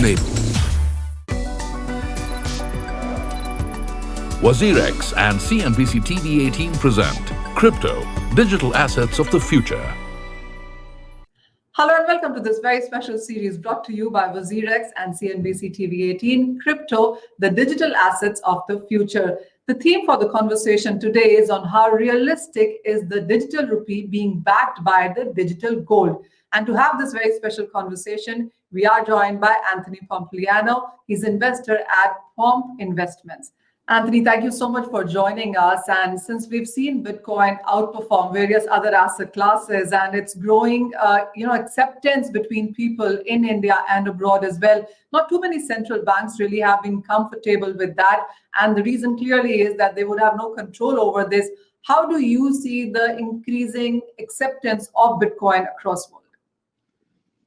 enabled. WazirX and CNBC TV18 present Crypto, Digital Assets of the Future. Hello and welcome to this very special series brought to you by WazirX and CNBC TV18, Crypto, the Digital Assets of the Future. The theme for the conversation today is on how realistic is the digital rupee being backed by the digital gold. And to have this very special conversation, we are joined by Anthoy Pompliano. He's investor at Pomp Investments. Anthoy, thank you so much for joining us. And since we've seen Bitcoin outperform various other asset classes and it's growing, acceptance between people in India and abroad as well, not too many central banks really have been comfortable with that. And the reason clearly is that they would have no control over this. How do you see the increasing acceptance of Bitcoin across the world?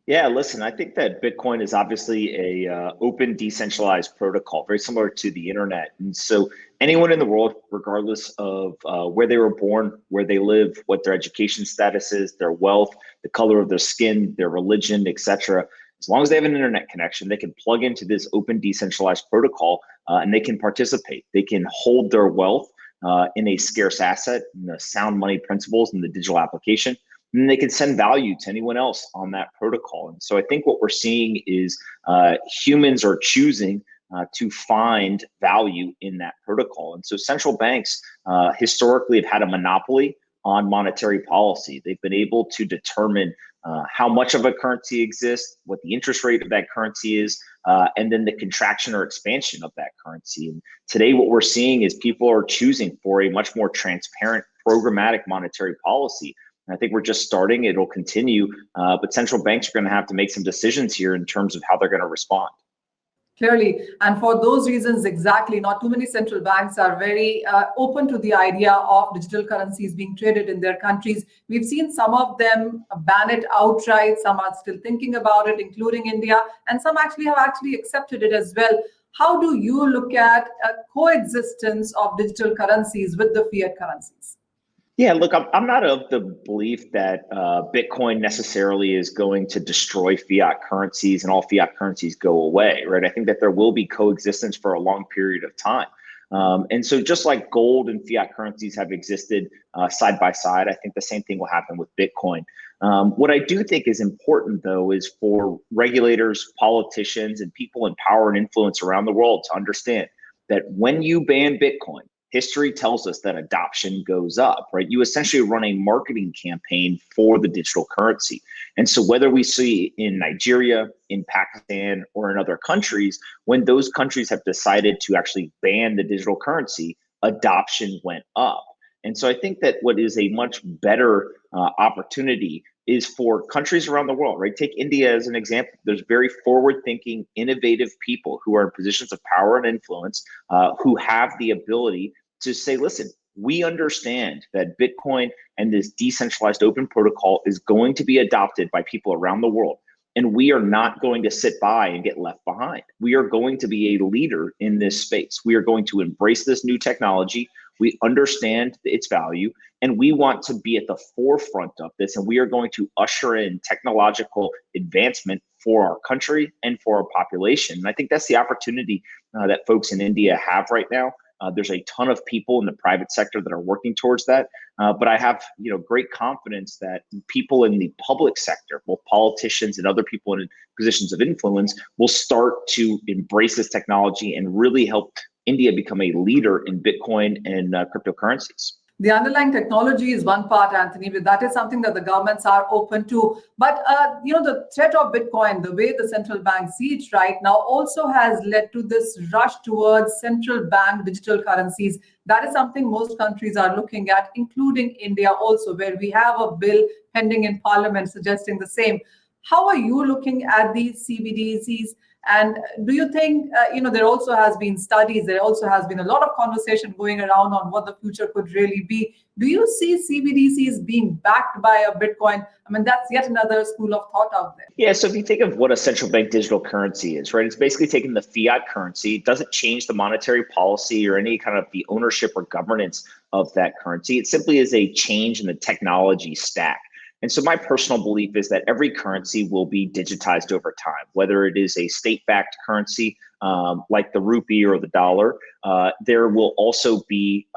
Yeah, listen, I think that Bitcoin is obviously a open, decentralized protocol, very similar to the internet. And so anyone in the world, regardless of where they were born, where they live, what their education status is, their wealth, the color of their skin, their religion, etc., as long as they have an internet connection, they can plug into this open, decentralized protocol and they can participate. They can hold their wealth in a scarce asset, in the sound money principles in the digital application. And they can send value to anyone else on that protocol. And so I think what we're seeing is humans are choosing to find value in that protocol. And so central banks historically have had a monopoly on monetary policy. They've been able to determine how much of a currency exists, what the interest rate of that currency is, and then the contraction or expansion of that currency. And today what we're seeing is people are choosing for a much more transparent programmatic monetary policy. I think we're just starting, it'll continue, but central banks are going to have to make some decisions here in terms of how they're going to respond. Clearly, and for those reasons exactly, not too many central banks are very open to the idea of digital currencies being traded in their countries. We've seen some of them ban it outright, some are still thinking about it, including India, and some have accepted it as well. How do you look at a coexistence of digital currencies with the fiat currencies? Yeah, look, I'm not of the belief that Bitcoin necessarily is going to destroy fiat currencies and all fiat currencies go away, right? I think that there will be coexistence for a long period of time. And so just like gold and fiat currencies have existed side by side, I think the same thing will happen with Bitcoin. What I do think is important, though, is for regulators, politicians, and people in power and influence around the world to understand that when you ban Bitcoin, history tells us that adoption goes up, right? You essentially run a marketing campaign for the digital currency. And so whether we see in Nigeria, in Pakistan, or in other countries, when those countries have decided to actually ban the digital currency, adoption went up. And so I think that what is a much better opportunity is for countries around the world, right? Take India as an example. There's very forward-thinking, innovative people who are in positions of power and influence who have the ability to say, listen, we understand that Bitcoin and this decentralized open protocol is going to be adopted by people around the world. And we are not going to sit by and get left behind. We are going to be a leader in this space. We are going to embrace this new technology. We understand its value, and we want to be at the forefront of this. And we are going to usher in technological advancement for our country and for our population. And I think that's the opportunity that folks in India have right now. There's a ton of people in the private sector that are working towards that. But I have great confidence that people in the public sector, both politicians and other people in positions of influence, will start to embrace this technology and really help India become a leader in Bitcoin and cryptocurrencies. The underlying technology is one part, Anthoy, but that is something that the governments are open to. But, the threat of Bitcoin, the way the central banks see it right now, also has led to this rush towards central bank digital currencies. That is something most countries are looking at, including India also, where we have a bill pending in parliament suggesting the same. How are you looking at these CBDCs? And do you think, there also has been studies, there also has been a lot of conversation going around on what the future could really be. Do you see CBDCs being backed by a Bitcoin? I mean, that's yet another school of thought out there. Yeah, so if you think of what a central bank digital currency is, right, it's basically taking the fiat currency. It doesn't change the monetary policy or any kind of the ownership or governance of that currency. It simply is a change in the technology stack. And so my personal belief is that every currency will be digitized over time, whether it is a state-backed currency like the rupee or the dollar. There will also be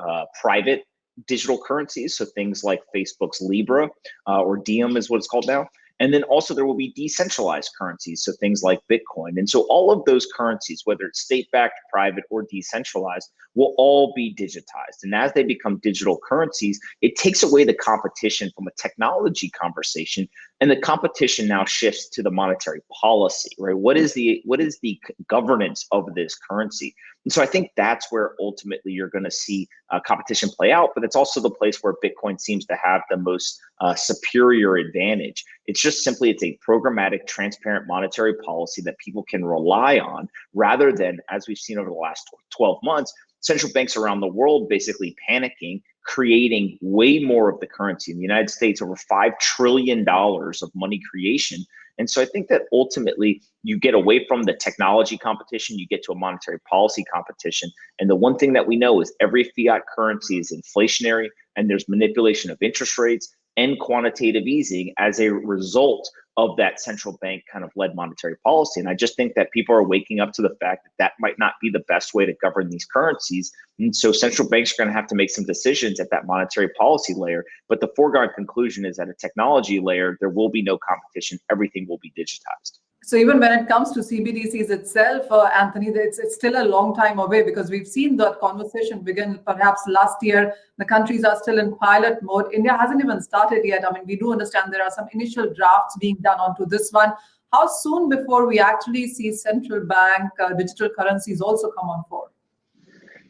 private digital currencies, so things like Facebook's Libra or Diem is what it's called now. And then also there will be decentralized currencies, so things like Bitcoin. And so all of those currencies, whether it's state-backed, private, or decentralized, will all be digitized. And as they become digital currencies, it takes away the competition from a technology conversation, and the competition now shifts to the monetary policy, right? What is the governance of this currency? And so I think that's where ultimately you're going to see competition play out, but it's also the place where Bitcoin seems to have the most superior advantage. It's just simply, it's a programmatic, transparent monetary policy that people can rely on, rather than, as we've seen over the last 12 months, central banks around the world basically panicking, creating way more of the currency. In the United States, over $5 trillion of money creation. And so I think that ultimately you get away from the technology competition, you get to a monetary policy competition. And the one thing that we know is every fiat currency is inflationary, and there's manipulation of interest rates and quantitative easing as a result of that central bank kind of led monetary policy. And I just think that people are waking up to the fact that that might not be the best way to govern these currencies. And so central banks are going to have to make some decisions at that monetary policy layer. But the foregone conclusion is at a technology layer, there will be no competition. Everything will be digitized. So even when it comes to CBDCs itself, Anthony, it's still a long time away, because we've seen that conversation begin perhaps last year. The countries are still in pilot mode. India hasn't even started yet. I mean, we do understand there are some initial drafts being done onto this one. How soon before we actually see central bank digital currencies also come on board?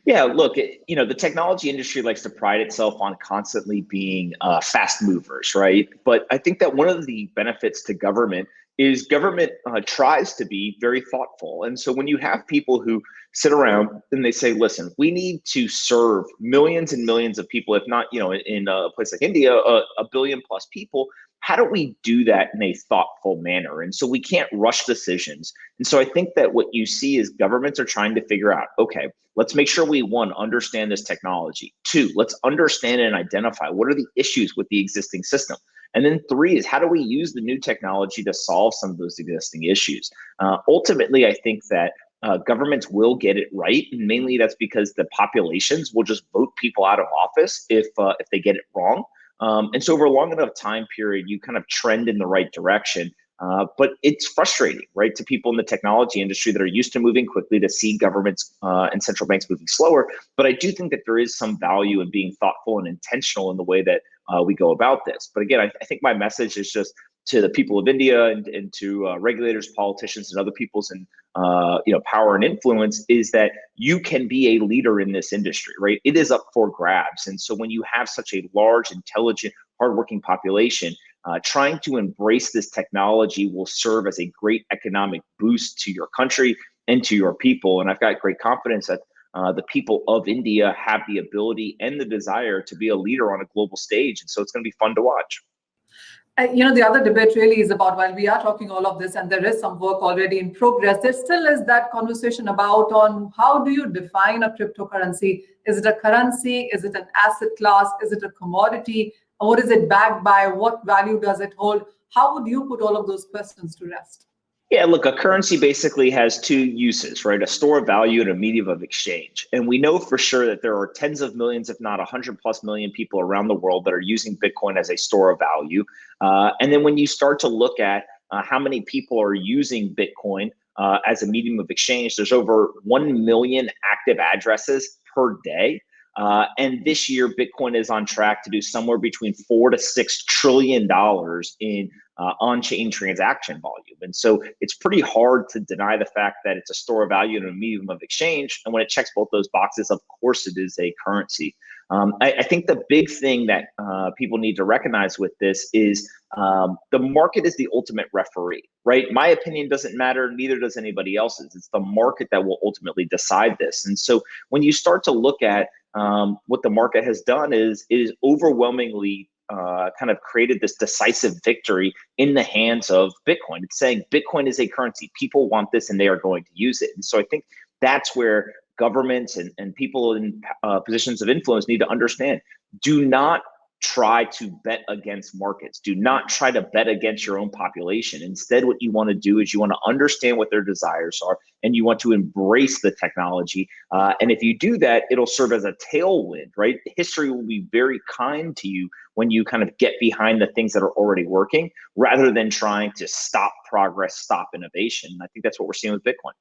Yeah, look, the technology industry likes to pride itself on constantly being fast movers, right? But I think that one of the benefits to government is government tries to be very thoughtful. And so when you have people who sit around and they say, listen, we need to serve millions and millions of people, if not, in a place like India, a billion plus people, how do we do that in a thoughtful manner? And so we can't rush decisions. And so I think that what you see is governments are trying to figure out, okay, let's make sure we, one, understand this technology. Two, let's understand and identify what are the issues with the existing system. And then three is, how do we use the new technology to solve some of those existing issues? Ultimately, I think that governments will get it right. And mainly that's because the populations will just vote people out of office if they get it wrong. And so over a long enough time period, you kind of trend in the right direction. But it's frustrating, right, to people in the technology industry that are used to moving quickly to see governments and central banks moving slower. But I do think that there is some value in being thoughtful and intentional in the way that we go about this. But again, I think my message is just to the people of India and to regulators, politicians, and other people's in power and influence, is that you can be a leader in this industry, right? It is up for grabs. And so when you have such a large, intelligent, hardworking population, trying to embrace this technology will serve as a great economic boost to your country and to your people. And I've got great confidence that the people of India have the ability and the desire to be a leader on a global stage. And so it's going to be fun to watch. The other debate really is about, while we are talking all of this and there is some work already in progress, there still is that conversation about on how do you define a cryptocurrency? Is it a currency? Is it an asset class? Is it a commodity? What is it backed by? What value does it hold? How would you put all of those questions to rest? Yeah, look, a currency basically has two uses, right? A store of value and a medium of exchange. And we know for sure that there are tens of millions, if not 100+ million people around the world that are using Bitcoin as a store of value. And then when you start to look at how many people are using Bitcoin as a medium of exchange, there's over 1 million active addresses per day. And this year, Bitcoin is on track to do somewhere between $4 to $6 trillion in on-chain transaction volume. And so it's pretty hard to deny the fact that it's a store of value and a medium of exchange. And when it checks both those boxes, of course, it is a currency. I think the big thing that people need to recognize with this is the market is the ultimate referee, right? My opinion doesn't matter, neither does anybody else's. It's the market that will ultimately decide this. And so when you start to look at what the market has done is overwhelmingly kind of created this decisive victory in the hands of Bitcoin. It's saying Bitcoin is a currency. People want this and they are going to use it. And so I think that's where governments and people in positions of influence need to understand. Do not try to bet against markets. Do not try to bet against your own population. Instead, what you want to do is you want to understand what their desires are, and you want to embrace the technology. And if you do that, it'll serve as a tailwind, right? History will be very kind to you when you kind of get behind the things that are already working, rather than trying to stop progress, stop innovation. And I think that's what we're seeing with Bitcoin.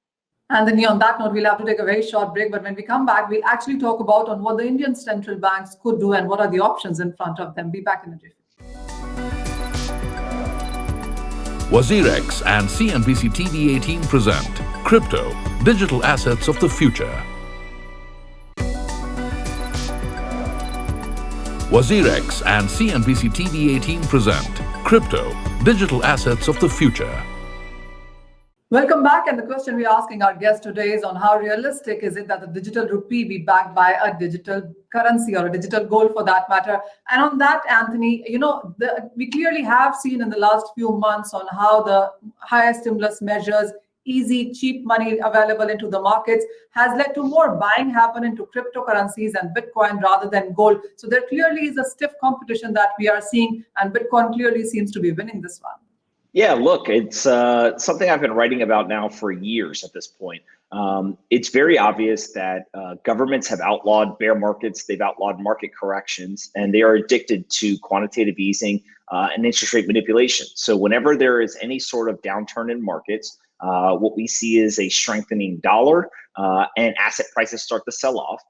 And then on that note, we'll have to take a very short break. But when we come back, we'll actually talk about on what the Indian central banks could do and what are the options in front of them. Be back in a jiffy. WazirX and CNBC TV18 present Crypto, Digital Assets of the Future. WazirX and CNBC TV18 present Crypto, Digital Assets of the Future. Welcome back. And the question we're asking our guest today is on how realistic is it that the digital rupee be backed by a digital currency or a digital gold for that matter. And on that, Anthony, we clearly have seen in the last few months on how the higher stimulus measures, easy, cheap money available into the markets has led to more buying happen into cryptocurrencies and Bitcoin rather than gold. So there clearly is a stiff competition that we are seeing, and Bitcoin clearly seems to be winning this one. Yeah, look, it's something I've been writing about now for years at this point. It's very obvious that governments have outlawed bear markets, they've outlawed market corrections, and they are addicted to quantitative easing and interest rate manipulation. So whenever there is any sort of downturn in markets, what we see is a strengthening dollar and asset prices start to sell off.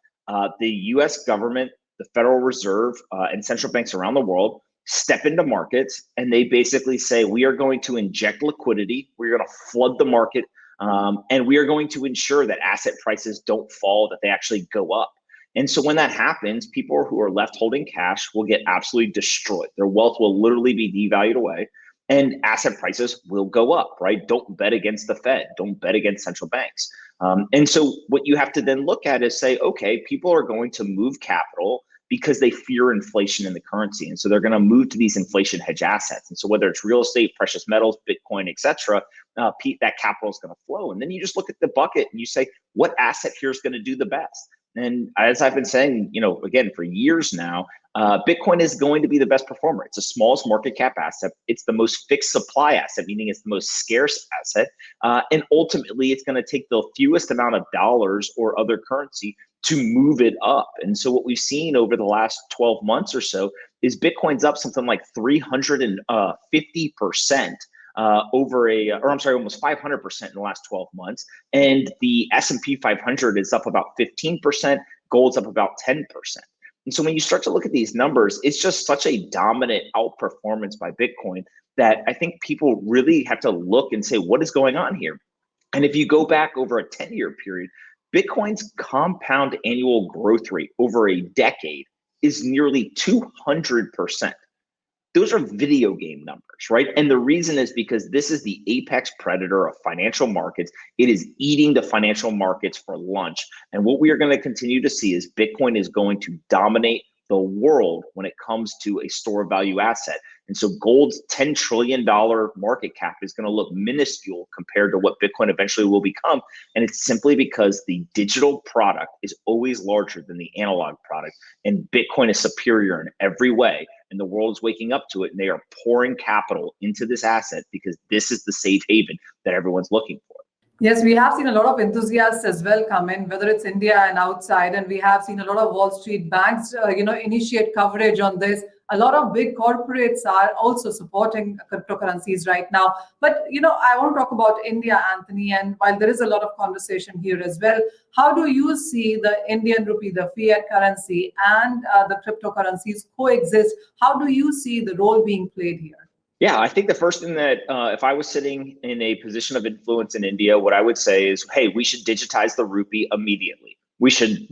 The US government, the Federal Reserve, and central banks around the world step into markets, and they basically say, we are going to inject liquidity, we're going to flood the market, and we are going to ensure that asset prices don't fall, that they actually go up. And so when that happens, people who are left holding cash will get absolutely destroyed. Their wealth will literally be devalued away, and asset prices will go up, right? Don't bet against the Fed, don't bet against central banks. And so what you have to then look at is say, okay, people are going to move capital because they fear inflation in the currency. And so they're going to move to these inflation hedge assets. And so whether it's real estate, precious metals, Bitcoin, et cetera, that capital is going to flow. And then you just look at the bucket and you say, what asset here is going to do the best? And as I've been saying, again, for years now, Bitcoin is going to be the best performer. It's the smallest market cap asset. It's the most fixed supply asset, meaning it's the most scarce asset. And ultimately, it's going to take the fewest amount of dollars or other currency to move it up. And so what we've seen over the last 12 months or so is Bitcoin's up something like 350% almost 500% in the last 12 months. And the S&P 500 is up about 15%, gold's up about 10%. And so when you start to look at these numbers, it's just such a dominant outperformance by Bitcoin that I think people really have to look and say, what is going on here? And if you go back over a 10-year period, Bitcoin's compound annual growth rate over a decade is nearly 200%. Those are video game numbers, right? And the reason is because this is the apex predator of financial markets. It is eating the financial markets for lunch. And what we are going to continue to see is Bitcoin is going to dominate the world when it comes to a store of value asset. And so gold's $10 trillion market cap is going to look minuscule compared to what Bitcoin eventually will become. And it's simply because the digital product is always larger than the analog product. And Bitcoin is superior in every way. And the world is waking up to it. And they are pouring capital into this asset because this is the safe haven that everyone's looking for. Yes, we have seen a lot of enthusiasts as well come in, whether it's India and outside, and we have seen a lot of Wall Street banks, initiate coverage on this. A lot of big corporates are also supporting cryptocurrencies right now. But, I want to talk about India, Anthony, and while there is a lot of conversation here as well, how do you see the Indian rupee, the fiat currency, and the cryptocurrencies coexist? How do you see the role being played here? Yeah, I think the first thing that if I was sitting in a position of influence in India, what I would say is, hey, we should digitize the rupee immediately. We should,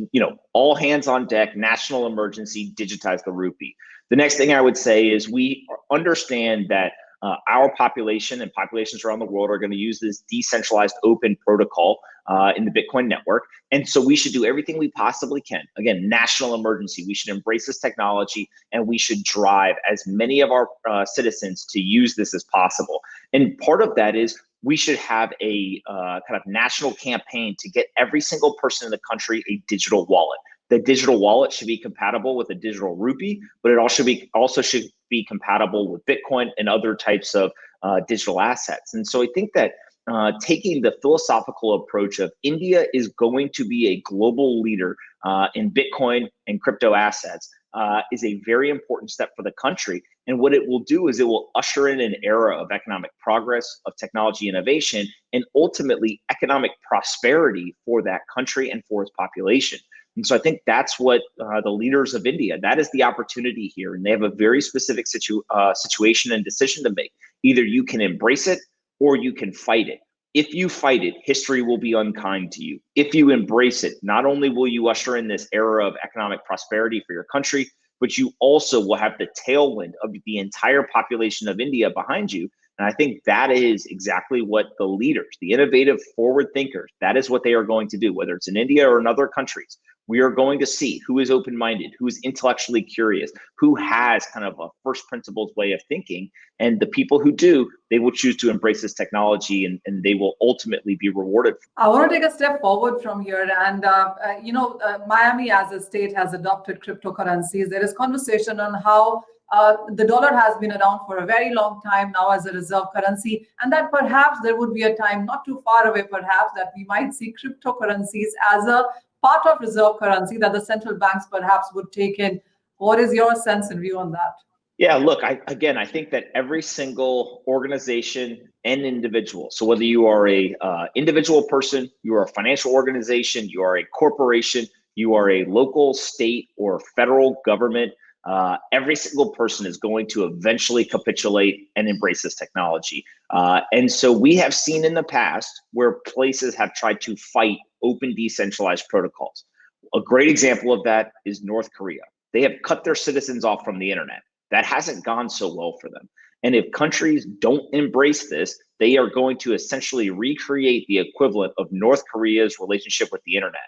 all hands on deck, national emergency, digitize the rupee. The next thing I would say is we understand that our population and populations around the world are going to use this decentralized open protocol in the Bitcoin network. And so we should do everything we possibly can. Again, national emergency. We should embrace this technology and we should drive as many of our citizens to use this as possible. And part of that is we should have a kind of national campaign to get every single person in the country a digital wallet. The digital wallet should be compatible with a digital rupee, but it also should be compatible with Bitcoin and other types of digital assets. And so I think that taking the philosophical approach of India is going to be a global leader in Bitcoin and crypto assets is a very important step for the country. And what it will do is it will usher in an era of economic progress, of technology innovation, and ultimately economic prosperity for that country and for its population. And so I think that's what the leaders of India, that is the opportunity here. And they have a very specific situation and decision to make. Either you can embrace it or you can fight it. If you fight it, history will be unkind to you. If you embrace it, not only will you usher in this era of economic prosperity for your country, but you also will have the tailwind of the entire population of India behind you. And I think that is exactly what the leaders, the innovative forward thinkers, that is what they are going to do, whether it's in India or in other countries. We are going to see who is open-minded, who is intellectually curious, who has kind of a first principles way of thinking. And the people who do, they will choose to embrace this technology and they will ultimately be rewarded. I want to take a step forward from here. And, Miami as a state has adopted cryptocurrencies. There is conversation on how the dollar has been around for a very long time now as a reserve currency, and that perhaps there would be a time not too far away, perhaps, that we might see cryptocurrencies as a part of reserve currency that the central banks perhaps would take in. What is your sense and view on that? Yeah, look, I think that every single organization and individual, so whether you are a individual person, you are a financial organization, you are a corporation, you are a local, state, or federal government, every single person is going to eventually capitulate and embrace this technology. And so we have seen in the past where places have tried to fight open decentralized protocols. A great example of that is North Korea. They have cut their citizens off from the internet. That hasn't gone so well for them. And if countries don't embrace this, they are going to essentially recreate the equivalent of North Korea's relationship with the internet.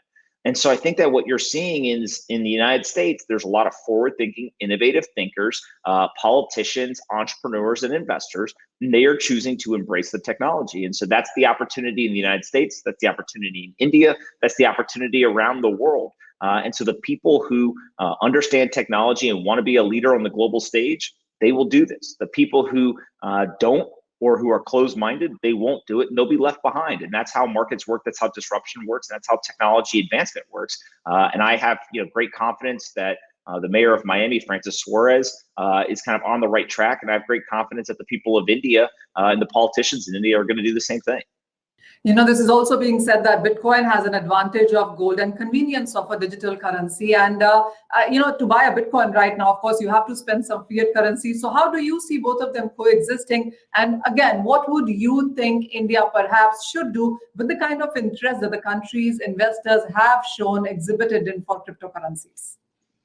And so I think that what you're seeing is in the United States, there's a lot of forward-thinking, innovative thinkers, politicians, entrepreneurs, and investors, and they are choosing to embrace the technology. And so that's the opportunity in the United States, that's the opportunity in India, that's the opportunity around the world. And so the people who understand technology and want to be a leader on the global stage, they will do this. The people who don't, or who are closed-minded, they won't do it and they'll be left behind. And that's how markets work. That's how disruption works. That's how technology advancement works. And I have great confidence that the mayor of Miami, Francis Suarez, is kind of on the right track. And I have great confidence that the people of India and the politicians in India are going to do the same thing. This is also being said that Bitcoin has an advantage of gold and convenience of a digital currency. And, to buy a Bitcoin right now, of course, you have to spend some fiat currency. So how do you see both of them coexisting? And again, what would you think India perhaps should do with the kind of interest that the country's investors have shown exhibited in for cryptocurrencies?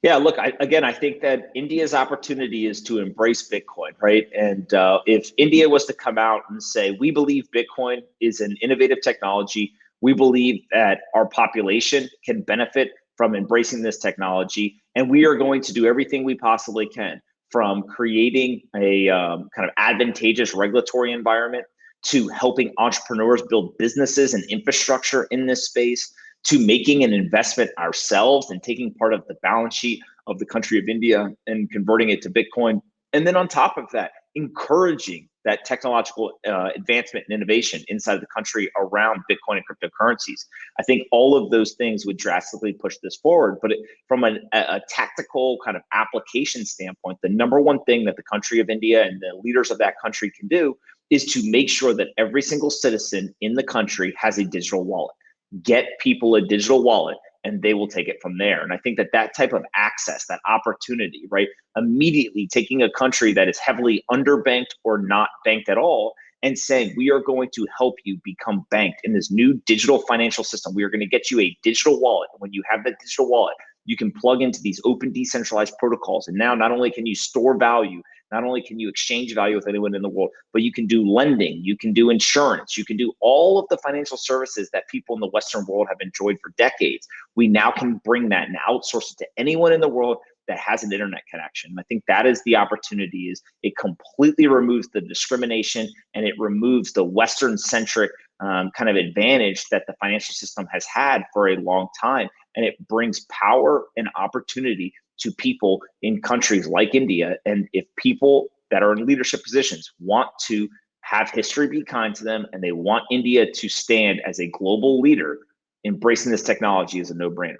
Yeah, look, I think that India's opportunity is to embrace Bitcoin, right? And if India was to come out and say, we believe Bitcoin is an innovative technology, we believe that our population can benefit from embracing this technology, and we are going to do everything we possibly can, from creating a kind of advantageous regulatory environment to helping entrepreneurs build businesses and infrastructure in this space, to making an investment ourselves and taking part of the balance sheet of the country of India and converting it to Bitcoin. And then on top of that, encouraging that technological advancement and innovation inside of the country around Bitcoin and cryptocurrencies. I think all of those things would drastically push this forward. But from a tactical kind of application standpoint, the number one thing that the country of India and the leaders of that country can do is to make sure that every single citizen in the country has a digital wallet. Get people a digital wallet and they will take it from there. And I think that type of access, that opportunity, right? Immediately taking a country that is heavily underbanked or not banked at all and saying, we are going to help you become banked in this new digital financial system. We are going to get you a digital wallet. When you have that digital wallet, you can plug into these open decentralized protocols. And now not only can you store value, not only can you exchange value with anyone in the world, but you can do lending, you can do insurance, you can do all of the financial services that people in the Western world have enjoyed for decades. We now can bring that and outsource it to anyone in the world that has an internet connection. I think that is the opportunity. Is it completely removes the discrimination and it removes the Western-centric kind of advantage that the financial system has had for a long time. and it brings power and opportunity to people in countries like India. And if people that are in leadership positions want to have history be kind to them and they want India to stand as a global leader, embracing this technology is a no-brainer.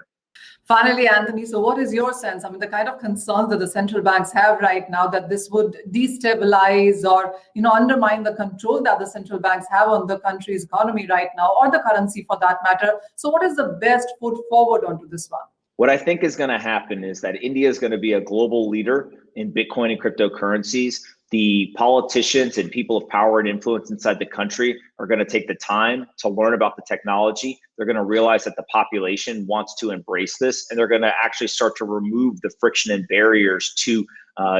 Finally, Anthony, so what is your sense? I mean, the kind of concerns that the central banks have right now, that this would destabilize or, undermine the control that the central banks have on the country's economy right now, or the currency for that matter. So what is the best foot forward onto this one? What I think is going to happen is that India is going to be a global leader in Bitcoin and cryptocurrencies. The politicians and people of power and influence inside the country are going to take the time to learn about the technology. They're going to realize that the population wants to embrace this, and they're going to actually start to remove the friction and barriers to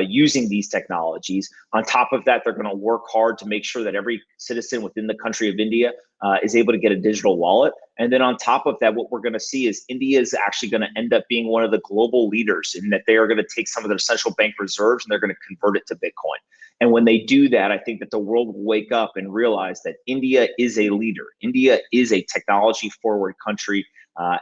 using these technologies. On top of that, they're going to work hard to make sure that every citizen within the country of India is able to get a digital wallet. And then on top of that, what we're going to see is India is actually going to end up being one of the global leaders, in that they are going to take some of their central bank reserves and they're going to convert it to Bitcoin. And when they do that, I think that the world will wake up and realize that India is a leader. India is a technology forward country.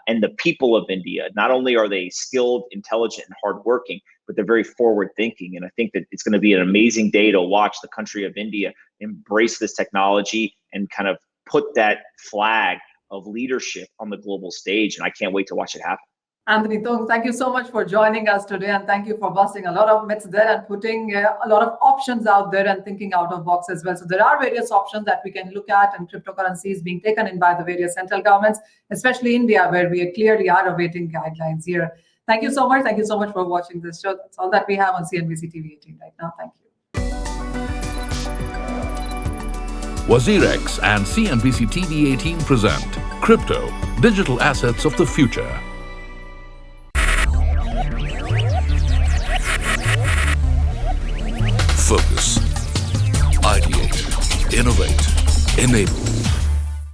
And the people of India, not only are they skilled, intelligent, and hardworking, but they're very forward thinking. And I think that it's going to be an amazing day to watch the country of India embrace this technology and kind of put that flag of leadership on the global stage. And I can't wait to watch it happen. Anthony Thong, thank you so much for joining us today, and thank you for busting a lot of myths there and putting a lot of options out there and thinking out of box as well. So there are various options that we can look at, and cryptocurrencies being taken in by the various central governments, especially India, where we clearly are awaiting guidelines here. Thank you so much. Thank you so much for watching this show. That's all that we have on CNBC TV 18 right now. Thank you. WazirX and CNBC TV 18 present Crypto, Digital Assets of the Future. Focus, ideate, innovate, enable.